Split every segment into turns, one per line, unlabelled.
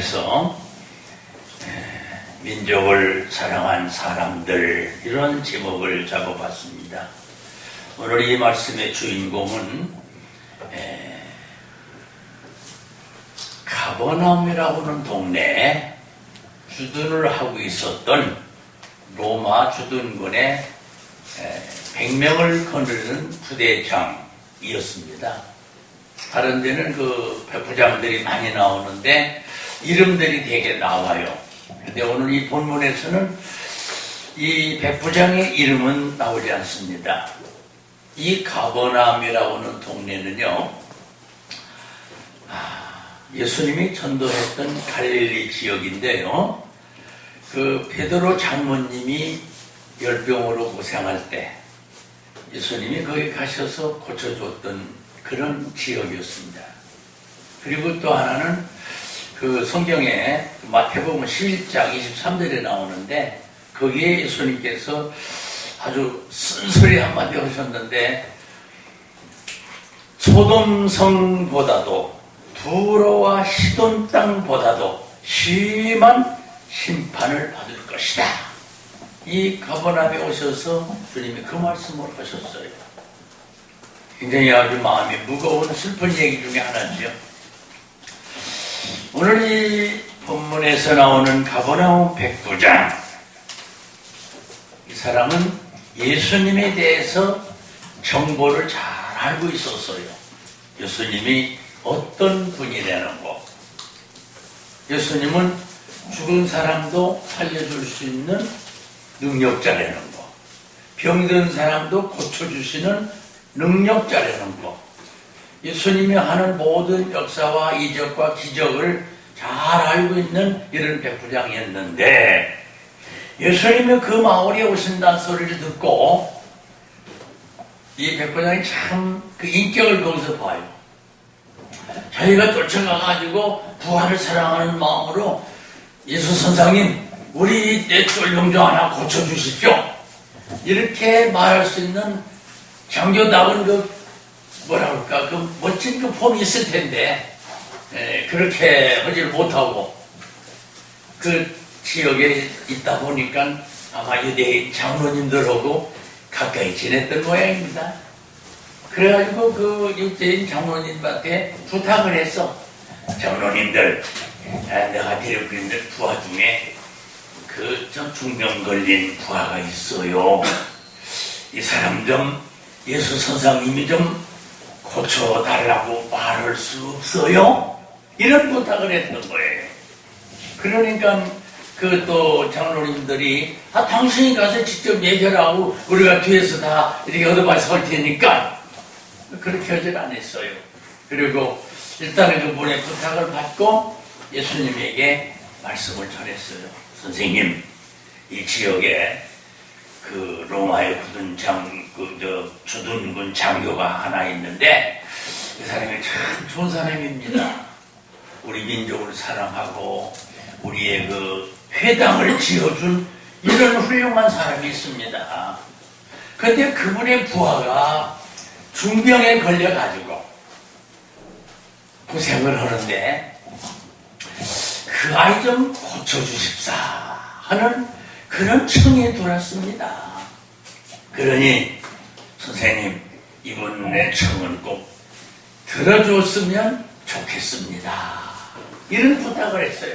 통해서 민족을 사랑한 사람들, 이런 제목을 잡아봤습니다. 오늘 이 말씀의 주인공은 가버나움이라고 하는 동네에 주둔을 하고 있었던 로마 주둔군의 100명을 거느리는 부대장이었습니다. 다른 데는 그 백부장들이 많이 나오는데 이름들이 되게 나와요. 근데 오늘 이 본문에서는 이 백부장의 이름은 나오지 않습니다. 이 가버나움이라고 하는 동네는요, 예수님이 전도했던 갈릴리 지역인데요, 그 베드로 장모님이 열병으로 고생할 때 예수님이 거기 가셔서 고쳐줬던 그런 지역이었습니다. 그리고 또 하나는 그 성경에 마태복음 11장 23절에 나오는데, 거기에 예수님께서 아주 쓴소리 한마디 하셨는데, 소돔성보다도 두로와 시돈 땅보다도 심한 심판을 받을 것이다. 이 가버나움에 오셔서 주님이 그 말씀을 하셨어요. 굉장히 아주 마음이 무거운 슬픈 얘기 중에 하나죠. 오늘 이 본문에서 나오는 가버나움 백부장, 이 사람은 예수님에 대해서 정보를 잘 알고 있었어요. 예수님이 어떤 분이라는 거, 예수님은 죽은 사람도 살려줄 수 있는 능력자라는 거, 병든 사람도 고쳐주시는 능력자라는 거, 예수님이 하는 모든 역사와 이적과 기적을 잘 알고 있는 이런 백부장이었는데, 예수님이 그 마을에 오신다는 소리를 듣고 이 백부장이 참 그 인격을 거기서 봐요. 자기가 쫓아가가지고 부활을 사랑하는 마음으로 예수 선생님, 우리 내 쫄병조 하나 고쳐주십시오, 이렇게 말할 수 있는 정교다운 그 뭐라 그럴까, 그 멋진 그 폼이 있을 텐데, 그렇게 하지를 못하고 그 지역에 있다 보니까 아마 유대인 장로님들하고 가까이 지냈던 모양입니다. 그래가지고 그 유대인 장로님한테 부탁을 했어. 장로님들, 내가 데리고 있는 부하 중에 그 좀 중병 걸린 부하가 있어요. 이 사람 좀 예수 선생님이 좀 고쳐달라고 말할 수 없어요? 이런 부탁을 했던 거예요. 그러니까 그 또 장로님들이 당신이 가서 직접 얘기하라고 우리가 뒤에서 다 이렇게 얻어봐서 할 테니까 그렇게 하질 않았어요. 그리고 일단은 그분의 부탁을 받고 예수님에게 말씀을 전했어요. 선생님, 이 지역에 그 로마의 주둔군 장교가 하나 있는데 그 사람이 참 좋은 사람입니다. 우리 민족을 사랑하고 우리의 그 회당을 지어준 이런 훌륭한 사람이 있습니다. 그런데 그분의 부하가 중병에 걸려가지고 고생을 하는데 그 아이 좀 고쳐주십사 하는 그런 청에 들어왔습니다. 그러니 선생님, 이번의 청은 꼭 들어줬으면 좋겠습니다, 이런 부탁을 했어요.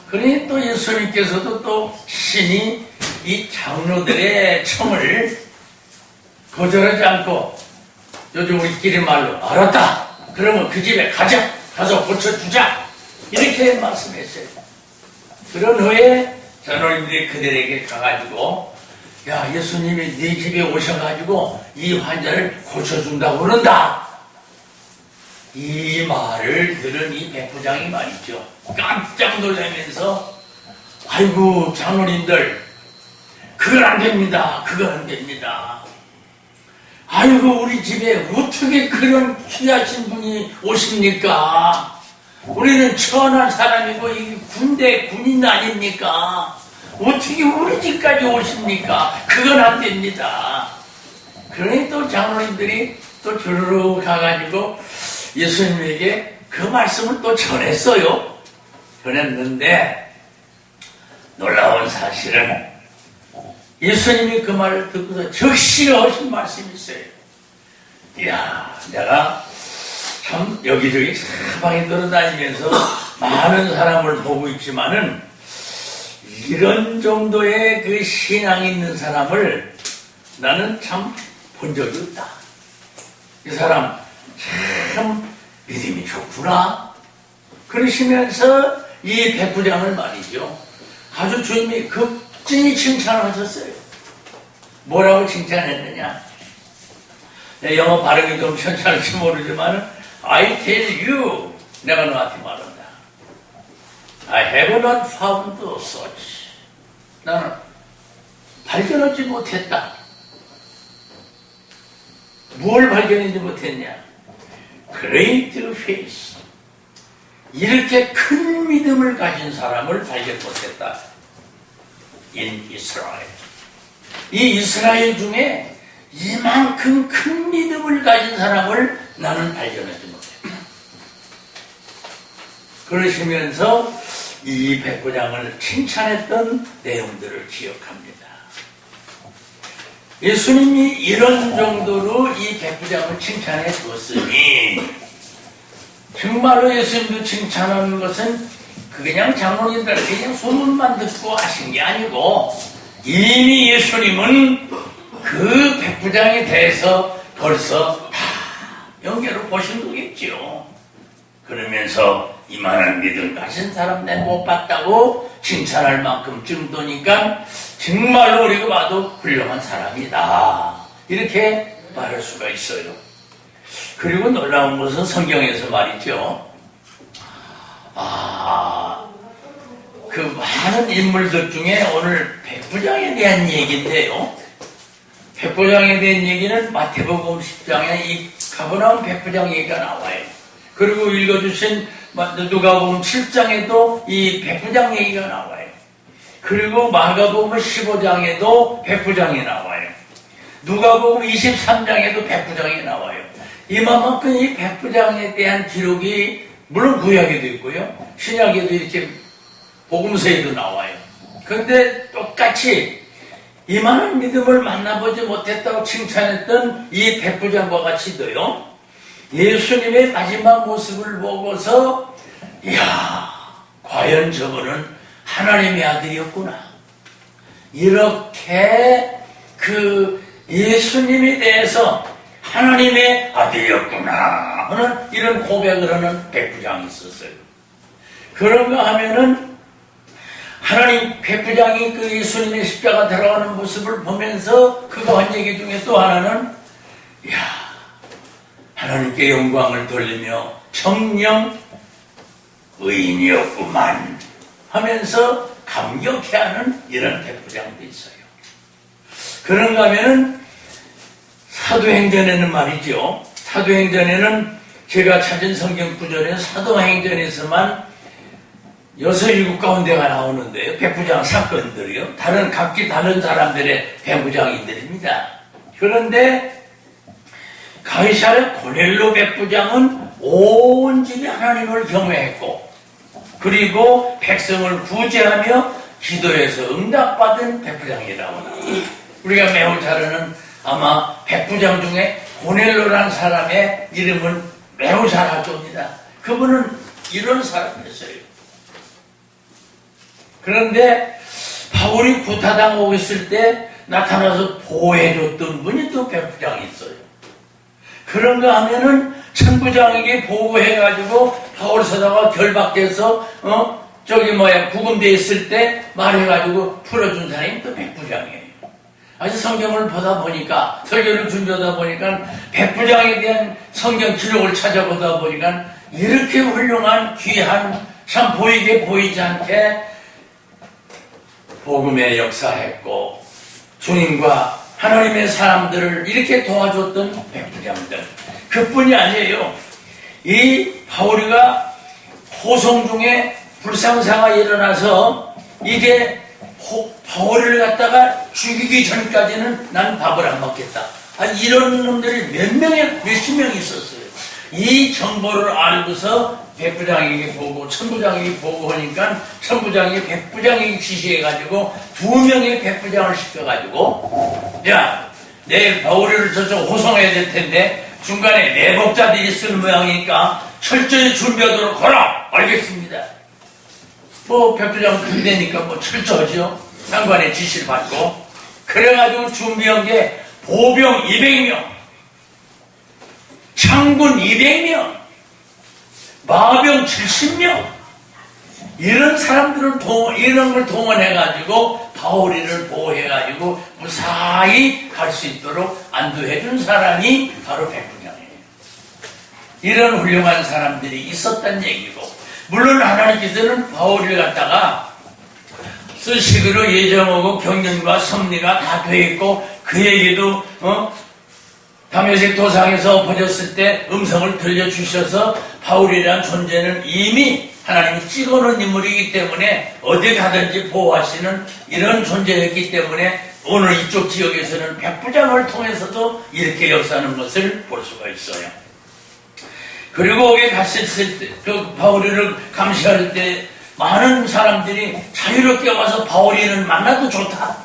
그러니 또 예수님께서도 또 신이 이 장로들의 청을 거절하지 않고, 요즘 우리끼리 말로 알았다, 그러면 그 집에 가자, 가서 고쳐주자, 이렇게 말씀했어요. 그런 후에 장로님들이 그들에게 가가지고, 야, 예수님이 네 집에 오셔가지고 이 환자를 고쳐준다고 그런다, 이 말을 들은 이 백부장이 말이죠, 깜짝 놀라면서, 아이고 장로님들, 그건 안 됩니다, 그건 안 됩니다. 아이고 우리 집에 어떻게 그런 귀하신 분이 오십니까? 우리는 천한 사람이고 이 군인 아닙니까? 어떻게 우리 집까지 오십니까? 그건 안 됩니다. 그러니 또 장로님들이 또 주르륵 가가지고 예수님에게 그 말씀을 또 전했어요. 보냈는데 놀라운 사실은 예수님이 그 말을 듣고서 적시를 하신 말씀이 있어요. 이야, 내가 참 여기저기 사방에 돌아다니면서 많은 사람을 보고 있지만은 이런 정도의 그 신앙이 있는 사람을 나는 참 본 적이 없다. 이 사람 참 믿음이 좋구나. 그러시면서 이 백부장을 말이죠. 아주 주님이 극진히 칭찬하셨어요. 뭐라고 칭찬했느냐? 영어 발음이 좀 괜찮을지 모르지만 I tell you, 내가 너한테 말한다. I have not found such. 나는 발견하지 못했다. 뭘 발견하지 못했냐? Great faith. 이렇게 큰 믿음을 가진 사람을 발견 못했다. In Israel. 이 이스라엘 중에 이만큼 큰 믿음을 가진 사람을 나는 발견하지 못했다. 그러시면서 이 백부장을 칭찬했던 내용들을 기억합니다. 예수님이 이런 정도로 이 백부장을 칭찬해 주었으니 정말로 예수님도 칭찬하는 것은 그냥 장로님들 그냥 소문만 듣고 하신 게 아니고 이미 예수님은 그 백부장에 대해서 벌써 다 연결을 보신 거겠죠. 그러면서 이만한 믿음 가진 사람 내 못 봤다고 칭찬할 만큼 정도니까 정말로 우리가 봐도 훌륭한 사람이다. 이렇게 말할 수가 있어요. 그리고 놀라운 것은 성경에서 말이죠. 그 많은 인물들 중에 오늘 백부장에 대한 얘기인데요. 백부장에 대한 얘기는 마태복음 10장에 이 가버나움 백부장 얘기가 나와요. 그리고 읽어주신 누가복음 7장에도 이 백부장 얘기가 나와요. 그리고 마가복음 15장에도 백부장이 나와요. 누가복음 23장에도 백부장이 나와요. 이만큼 이 백부장에 대한 기록이 물론 구약에도 있고요. 신약에도 이렇게 복음서에도 나와요. 그런데 똑같이 이만한 믿음을 만나보지 못했다고 칭찬했던 이 백부장과 같이도요. 예수님의 마지막 모습을 보고서 이야, 과연 저분은 하나님의 아들이었구나. 이렇게 그 예수님에 대해서 하나님의 아들이었구나 하는 이런 고백을 하는 백부장이 있었어요. 그런가 하면은 하나님 백부장이 그 예수님의 십자가 들어가는 모습을 보면서 그가 한 얘기 중에 또 하나는 이야, 하나님께 영광을 돌리며 청령 의인이었구만 하면서 감격해하는 이런 백부장도 있어요. 그런가 하면은 사도행전에는 말이죠. 사도행전에는 제가 찾은 성경 구절에는 사도행전에서만 6, 7 가운데가 나오는데요. 백부장 사건들이요. 각기 다른 사람들의 백부장인들입니다. 그런데 가이사랴 고넬로 백부장은 온 집이 하나님을 경외했고 그리고 백성을 구제하며 기도해서 응답받은 백부장이라고 나옵니다. 우리가 매우 잘 아는 아마 백부장 중에 고넬로라는 사람의 이름을 매우 잘 알 겁니다. 그분은 이런 사람이었어요. 그런데 바울이 구타당하고 있을 때 나타나서 보호해줬던 분이 또 백부장이 있어요. 그런가 하면은 천부장에게 보고해가지고 바울 서다가 결박돼서 구금되어 있을 때 말해가지고 풀어준 사람이 또 백부장이에요. 아주 성경을 보다 보니까 설교를 준비하다 보니까 백부장에 대한 성경 기록을 찾아보다 보니까 이렇게 훌륭한 귀한 참 보이게 보이지 않게 복음에 역사했고 주님과 하나님의 사람들을 이렇게 도와줬던 백부장들 그뿐이 아니에요. 이 바울이가 호송 중에 불상사가 일어나서 이게 바울을 갖다가 죽이기 전까지는 난 밥을 안 먹겠다. 이런 놈들이 몇십 명이 있었어요. 이 정보를 알고서 백부장에게 보고 천부장에게 보고 하니까 천부장이 백부장에게 지시해가지고 2명의 백부장을 시켜가지고 야, 내일 바오리를 저쪽 호송해야 될 텐데 중간에 내복자들이 쓰는 모양이니까 철저히 준비하도록 하라. 알겠습니다. 뭐 백부장 군대니까 뭐 철저하죠. 장관의 지시를 받고 그래가지고 준비한 게 보병 200명, 창군 200명, 마병 70명 이런 사람들을 이런 걸 동원해가지고 바오리를 보호해가지고 무사히 갈 수 있도록 안도해준 사람이 바로 백부장이에요. 이런 훌륭한 사람들이 있었단 얘기고, 물론 하나님께서는 바오리를 갖다가 쓰시기로 예정하고 경륜과 섭리가 다 돼 있고 그에게도 다메섹 도상에서 엎어졌을 때 음성을 들려주셔서 바울이라는 존재는 이미 하나님이 찍어놓은 인물이기 때문에 어디 가든지 보호하시는 이런 존재였기 때문에 오늘 이쪽 지역에서는 백부장을 통해서도 이렇게 역사하는 것을 볼 수가 있어요. 그리고 거기에 갔을 때 그 바울이를 감시할 때 많은 사람들이 자유롭게 와서 바울이를 만나도 좋다.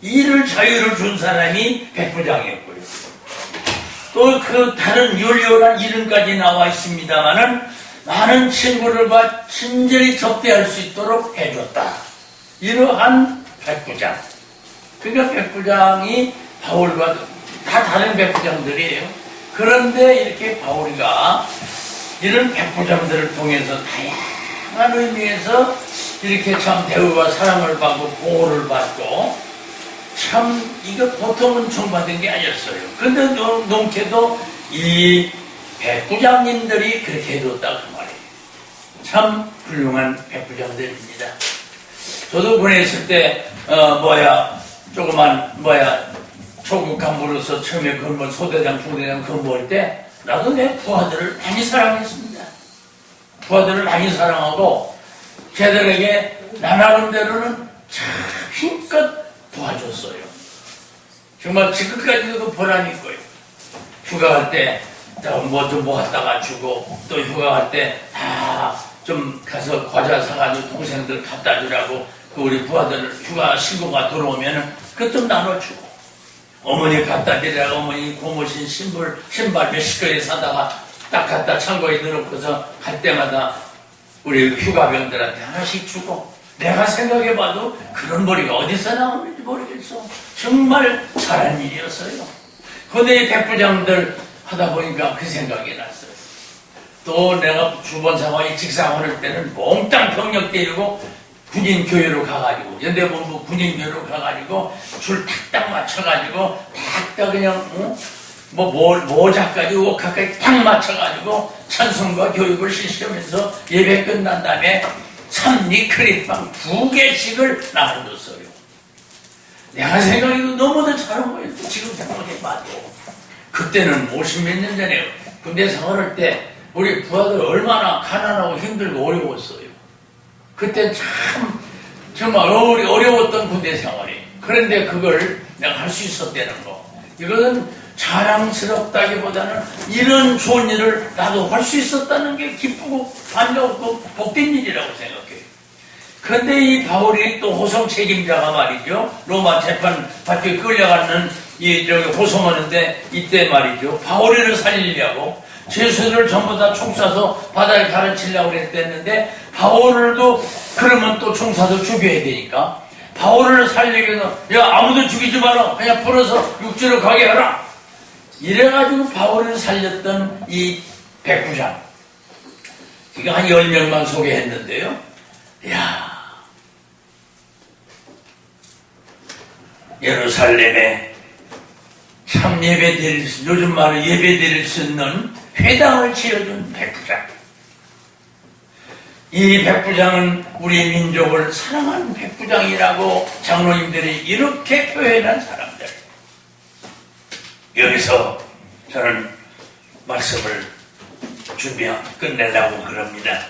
이를 자유를 준 사람이 백부장이었고요. 또 그 다른 요리요란 이름까지 나와 있습니다만은 많은 친구들과 친절히 접대할 수 있도록 해줬다. 이러한 백부장. 그러니까 백부장이 바울과 다 다른 백부장들이에요. 그런데 이렇게 바울이가 이런 백부장들을 통해서 다양한 의미에서 이렇게 참 대우와 사랑을 받고 보호를 받고 참 이거 보통은 총받은 게 아니었어요. 그런데 농케도 이 백부장님들이 그렇게 해줬다 그 말이에요. 참 훌륭한 백부장들입니다. 저도 군에 있을 때 조그만 초급 간부로서 처음에 근무 소대장 중대장 근무할 때 나도 내 부하들을 많이 사랑했습니다. 부하들을 많이 사랑하고 걔들에게 나나름대로는 참 힘껏 도와줬어요. 정말 지금까지도 보람이 있고요. 휴가 갈 때 뭐 좀 모았다가 주고 또 휴가 갈 때 다 좀 가서 과자 사가지고 동생들 갖다 주라고 그 우리 부하들 휴가 신고가 들어오면은 그것 좀 나눠주고 어머니 갖다 드리라고 어머니 고무신 신발 몇십 개를 사다가 딱 갖다 창고에 넣어놓고서 갈 때마다 우리 휴가병들한테 하나씩 주고 내가 생각해봐도 그런 머리가 어디서 나오는지 모르겠어. 정말 잘한 일이었어요. 그런데 이 백부장들 하다 보니까 그 생각이 났어요. 또 내가 주번 상황이 직상할 때는 몽땅 병력 데리고 군인 교회로 가가지고 연대본부 군인 교회로 가가지고 줄 탁딱 맞춰가지고 탁딱 그냥 모자까지 옷까지 탁 맞춰가지고 찬송과 교육을 실시하면서 예배 끝난 다음에 삼리 크림빵 2개씩을 나눠줬어요. 내가 생각해도 너무도 잘한 거예요. 지금 생각해봐도 그때는 50몇 년 전에 군대 생활할 때 우리 부하들 얼마나 가난하고 힘들고 어려웠어요. 그때 참 정말 어려웠던 군대 생활이. 그런데 그걸 내가 할 수 있었다는 거. 이거는 자랑스럽다기보다는 이런 좋은 일을 나도 할 수 있었다는 게 기쁘고 반갑고 복된 일이라고 생각해요. 그런데 이 바울이 또 호송 책임자가 말이죠. 로마 재판 받기 끌려가는 호송하는데 이때 말이죠. 바울이를 살리려고 죄수들을 전부 다 총 쏴서 바다에 가르치려고 그랬는데 바울도 그러면 또 총 쏴서 죽여야 되니까 바울을 살리기 위해서 야 아무도 죽이지 마라. 그냥 풀어서 육지로 가게 하라. 이래가지고 바울을 살렸던 이 백부장. 지금 한 10명만 소개했는데요. 야 예루살렘에 참 요즘 말로 예배드릴 수 있는 회당을 지어준 백부장. 이 백부장은 우리 민족을 사랑하는 백부장이라고 장로님들이 이렇게 표현한 사람들. 여기서 저는 말씀을 끝내려고 그럽니다.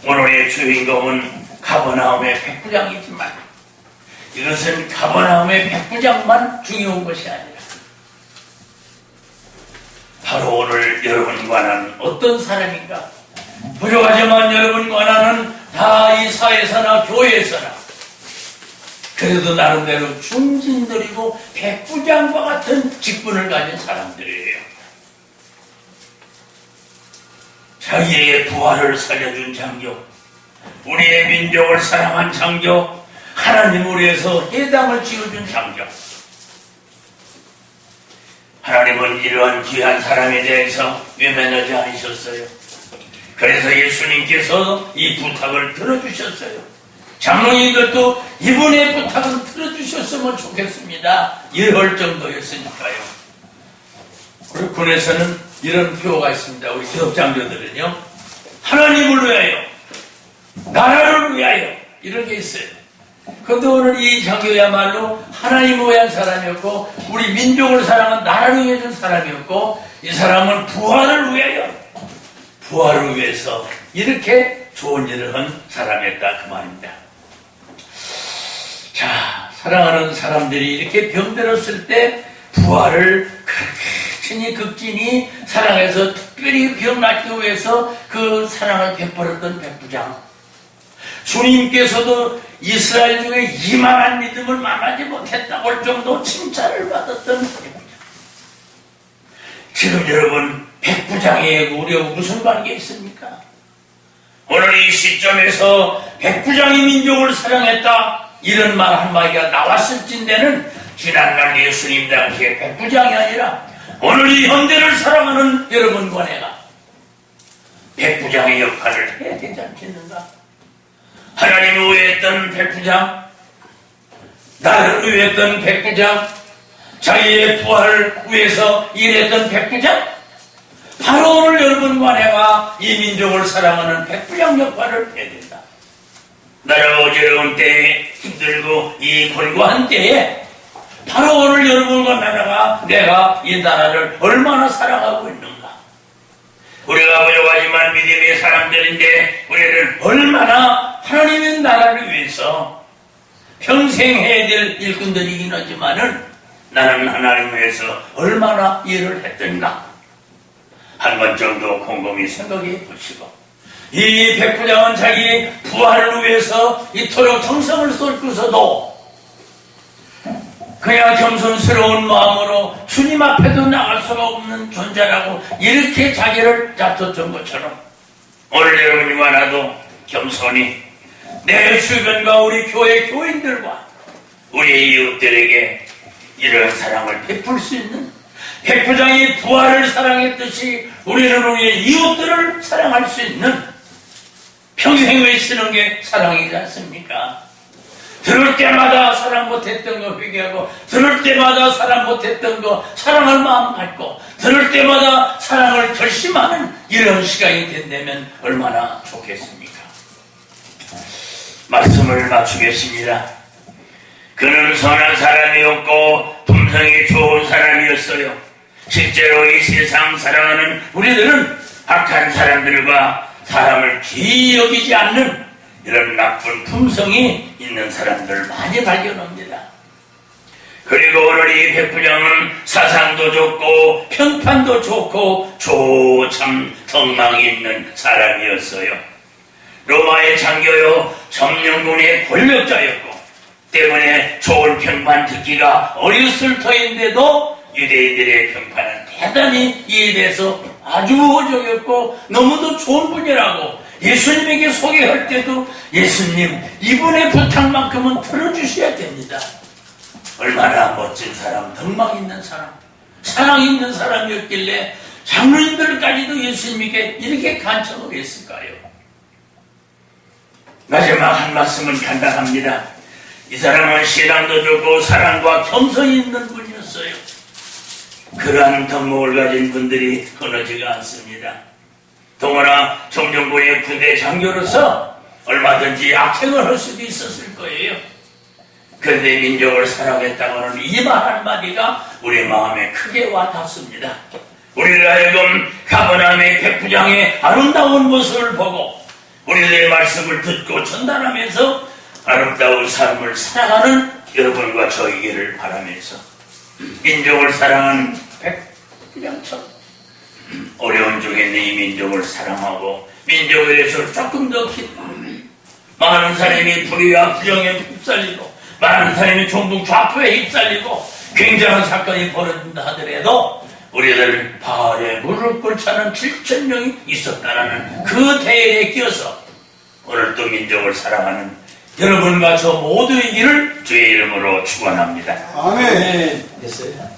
오늘의 주인공은 가버나움의 백부장이지만 이것은 가버나움의 백부장만 중요한 것이 아니라 바로 바로 오늘 여러분과 나는 어떤 사람인가? 부족하지만 여러분과 나는 다 이 사회에서나 교회에서나 그래도 나름대로 중진들이고 백부장과 같은 직분을 가진 사람들이에요. 자기의 부하를 살려준 장교, 우리의 민족을 사랑한 장교, 하나님을 위해서 해당을 지어준 장교. 하나님은 이러한 귀한 사람에 대해서 외면하지 않으셨어요. 그래서 예수님께서 이 부탁을 들어주셨어요. 장로님들도 이분의 부탁을 들어주셨으면 좋겠습니다. 이럴 정도였으니까요. 우리 군에서는 이런 표어가 있습니다. 우리 기독장교들은요, 하나님을 위하여, 나라를 위하여, 이런 게 있어요. 그런데 오늘 이 장교야말로 하나님을 위한 사람이었고, 우리 민족을 사랑한 나라를 위해 준 사람이었고, 이 사람은 부활을 위하여, 부활을 위해서 이렇게 좋은 일을 한 사람이었다 그 말입니다. 자, 사랑하는 사람들이 이렇게 병들었을 때 부활을 그렇게 친히 극진히 사랑해서 특별히 병낫기 위해서 그 사랑을 베풀었던 백부장, 주님께서도 이스라엘 중에 이만한 믿음을 만나지 못했다고 할 정도 칭찬을 받았던 백부장. 지금 여러분, 백부장의 우리하고 무슨 관계 있습니까? 오늘 이 시점에서 백부장이 민족을 사랑했다 이런 말 한마디가 나왔을진데는 지난날 예수님 당시에 백부장이 아니라 오늘 이 현대를 사랑하는 여러분과 내가 백부장의 역할을 해야 되지 않겠는가? 하나님을 위했던 백부장, 나를 위했던 백부장, 자기의 부활을 위해서 일했던 백부장, 바로 오늘 여러분과 내가 이 민족을 사랑하는 백부장 역할을 해야 된다. 나라가 어지러운 때에, 힘들고 이 골고한 때에 바로 오늘 여러분과 내가 이 나라를 얼마나 사랑하고 있는가. 우리가 부족하지만 믿음의 사람들인데 우리는 얼마나 하나님의 나라를 위해서 평생 해야 될 일꾼들이긴 하지만은 나는 하나님을 위해서 얼마나 일을 했던가 한 번 정도 곰곰이 생각해 보시고, 이 백부장은 자기 부활을 위해서 이토록 정성을 쏟고서도 그냥 겸손스러운 마음으로 주님 앞에도 나갈 수가 없는 존재라고 이렇게 자기를 잡섰던 것처럼 오늘 여러분과 나도 겸손히 내 주변과 우리 교회 교인들과 우리 이웃들에게 이런 사랑을 베풀 수 있는, 백부장이 부활을 사랑했듯이 우리는 우리의 이웃들을 사랑할 수 있는, 평생 외치는 게 사랑이지 않습니까? 들을 때마다 사랑 못했던 거 회개하고, 들을 때마다 사랑 못했던 거 사랑할 마음 갖고, 들을 때마다 사랑을 결심하는 이런 시간이 된다면 얼마나 좋겠습니까? 말씀을 마치겠습니다. 그는 선한 사람이었고 품성이 좋은 사람이었어요. 실제로 이 세상 살아가는 우리들은 악한 사람들과 사람을 귀히 여기지 않는 이런 나쁜 품성이 있는 사람들 많이 발견합니다. 그리고 오늘 이 백부장은 사상도 좋고 평판도 좋고 참 덕망이 있는 사람이었어요. 로마의 장교요, 점령군의 권력자였고 때문에 좋은 평판 듣기가 어렸을 터인데도 유대인들의 평판은 대단히 이에 대해서 아주 호적이었고 너무도 좋은 분이라고 예수님에게 소개할 때도 예수님 이분의 부탁만큼은 들어주셔야 됩니다. 얼마나 멋진 사람, 덕망 있는 사람, 사랑 있는 사람이었길래 장로님들까지도 예수님에게 이렇게 간청을 했을까요? 마지막 한 말씀은 간단합니다. 이 사람은 신앙도 좋고 사랑과 겸손이 있는 분이었어요. 그러한 덕목을 가진 분들이 흔하지가 않습니다. 더구나 정정군의 군대 장교로서 얼마든지 악행을 할 수도 있었을 거예요. 그런데 민족을 사랑했다고는 이 말 한마디가 우리 마음에 크게 와닿습니다. 우리를 하여금 가버나움의 백부장의 아름다운 모습을 보고 우리들의 말씀을 듣고 전달하면서 아름다운 삶을 살아가는 여러분과 저에게를 바라면서 민족을 사랑하는 백부장처럼 어려운 중에 이 민족을 사랑하고 민족에 대해서 조금 더 많은 사람이 불의와 부정에 휩쓸리고 많은 사람이 종북 좌표에 휩쓸리고 굉장한 사건이 벌어진다 하더라도 우리들 발에 무릎 꿇지 않은 7,000명이 있었다라는 그 대열에 끼어서 오늘 또 민족을 사랑하는 여러분과 저 모두이기를 주의 이름으로 축원합니다.
아멘.
됐어요.